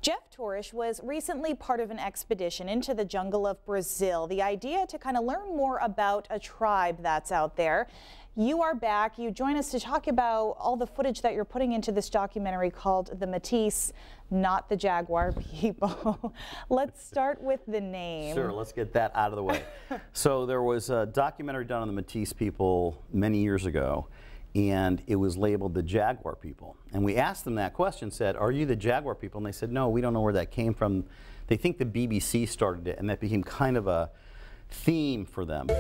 Jeff Toorish was recently part of an expedition into the jungle of Brazil. The idea to kind of learn more about a tribe that's out there. You are back. You join us to talk about all the footage that you're putting into this documentary called The Métis, not the Jaguar people. Let's start with the name. Sure, let's get that out of the way. So there was a documentary done on the Métis people many years ago, and it was labeled the Jaguar people. And we asked them that question, said, are you the Jaguar people? And they said, no, we don't know where that came from. They think the BBC started it, and that became kind of a theme for them.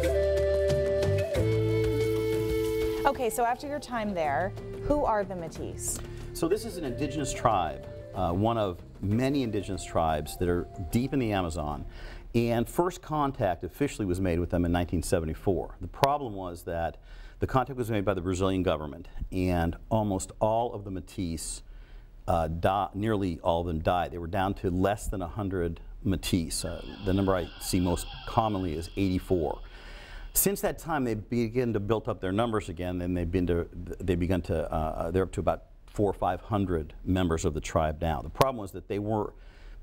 Okay, so after your time there, who are the Métis? So this is an indigenous tribe, one of many indigenous tribes that are deep in the Amazon. And first contact officially was made with them in 1974. The problem was that the contact was made by the Brazilian government, and almost all of the Métis, nearly all of them died. They were down to less than 100 Métis. The number I see most commonly is 84. Since that time, they began to build up their numbers again, and they're up to about 400 or 500 members of the tribe now. The problem was that they were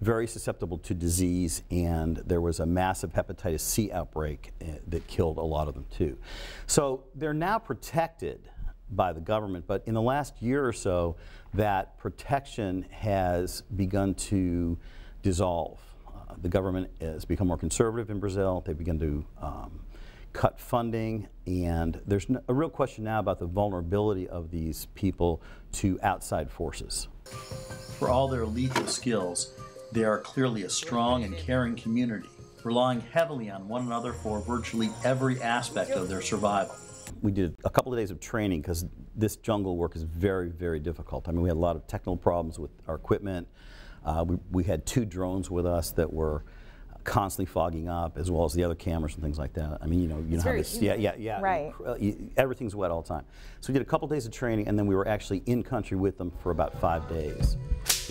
very susceptible to disease, and there was a massive hepatitis C outbreak that killed a lot of them too. So they're now protected by the government, but in the last year or so, that protection has begun to dissolve. The government has become more conservative in Brazil. They've begun to cut funding, and there's a real question now about the vulnerability of these people to outside forces. For all their lethal skills, they are clearly a strong and caring community, relying heavily on one another for virtually every aspect of their survival. We did a couple of days of training because this jungle work is very, very difficult. I mean, we had a lot of technical problems with our equipment. We had 2 drones with us that were constantly fogging up, as well as the other cameras and things like that. I mean, you know how this, yeah, right. Everything's wet all the time. So we did a couple days of training, and then we were actually in country with them for about 5 days.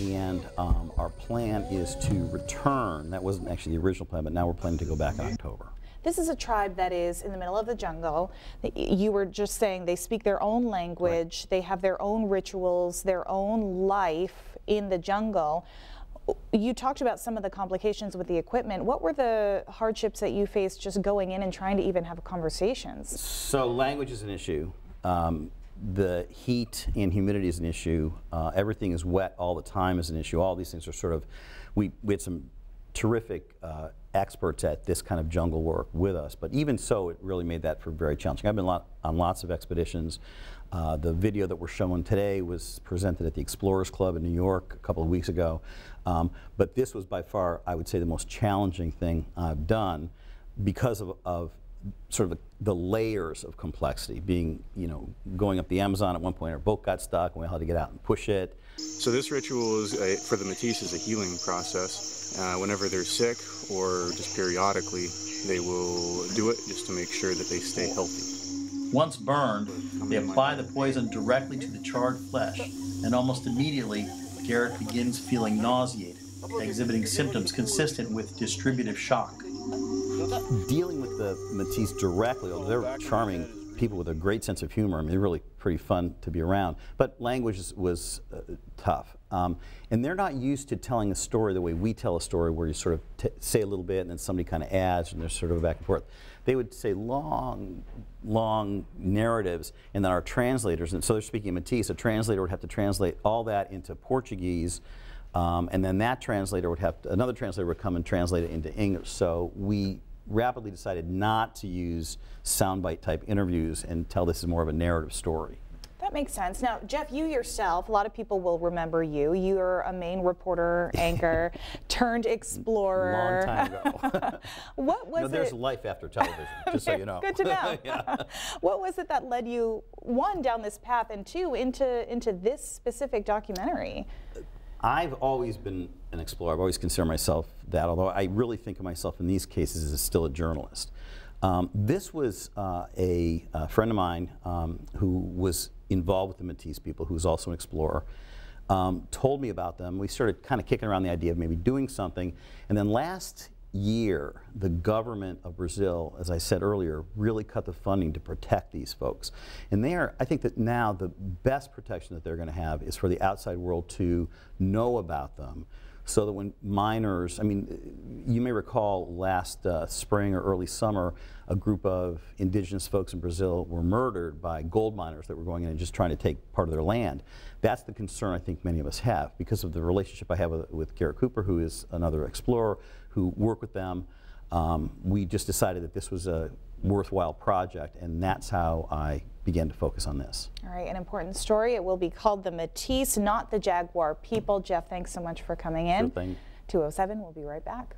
And our plan is to return. That wasn't actually the original plan, but now we're planning to go back in October. This is a tribe that is in the middle of the jungle. You were just saying they speak their own language, right. They have their own rituals, their own life in the jungle. You talked about some of the complications with the equipment. What were the hardships that you faced just going in and trying to even have conversations? So language is an issue. The heat and humidity is an issue. Everything is wet all the time is an issue. All these things are sort of, we had some terrific experts at this kind of jungle work with us, but even so, it really made that for very challenging. I've been on lots of expeditions. The video that we're showing today was presented at the Explorers Club in New York a couple of weeks ago, but this was by far, I would say, the most challenging thing I've done because of sort of the layers of complexity. Being, going up the Amazon at one point, our boat got stuck, and we had to get out and push it. So this ritual is for the Métis is a healing process. Whenever they're sick or just periodically, they will do it just to make sure that they stay healthy. Once burned, they apply the poison directly to the charred flesh, and almost immediately, Garrett begins feeling nauseated, exhibiting symptoms consistent with distributive shock. Dealing with the Métis directly, although they're charming people with a great sense of humor, I mean, they're really pretty fun to be around, but language was tough. And they're not used to telling a story the way we tell a story, where you sort of say a little bit and then somebody kind of adds, and there's sort of a back and forth. They would say long narratives, and then our translators, and so they're speaking Métis, a translator would have to translate all that into Portuguese, and then that translator would another translator would come and translate it into English. So we rapidly decided not to use soundbite type interviews and tell this is more of a narrative story. That makes sense. Now, Jeff, you yourself, a lot of people will remember you. You're a Maine reporter, anchor, turned explorer. Long time ago. What was it? There's life after television, just so you know. Good to know. Yeah. What was it that led you, 1, down this path, and 2, into this specific documentary? I've always been an explorer. I've always considered myself that, although I really think of myself in these cases as still a journalist. This was a friend of mine who was involved with the Métis people, who's also an explorer, told me about them. We started kind of kicking around the idea of maybe doing something, and then last year, the government of Brazil, as I said earlier, really cut the funding to protect these folks. And I think that now the best protection that they're going to have is for the outside world to know about them, so that when miners, I mean, you may recall last spring or early summer, a group of indigenous folks in Brazil were murdered by gold miners that were going in and just trying to take part of their land. That's the concern I think many of us have because of the relationship I have with Garrett Cooper, who is another explorer, who work with them. We just decided that this was a worthwhile project, and that's how I began to focus on this. All right, an important story. It will be called the Métis, not the Jaguar people. Jeff, thanks so much for coming in. Sure thing. 207, we'll be right back.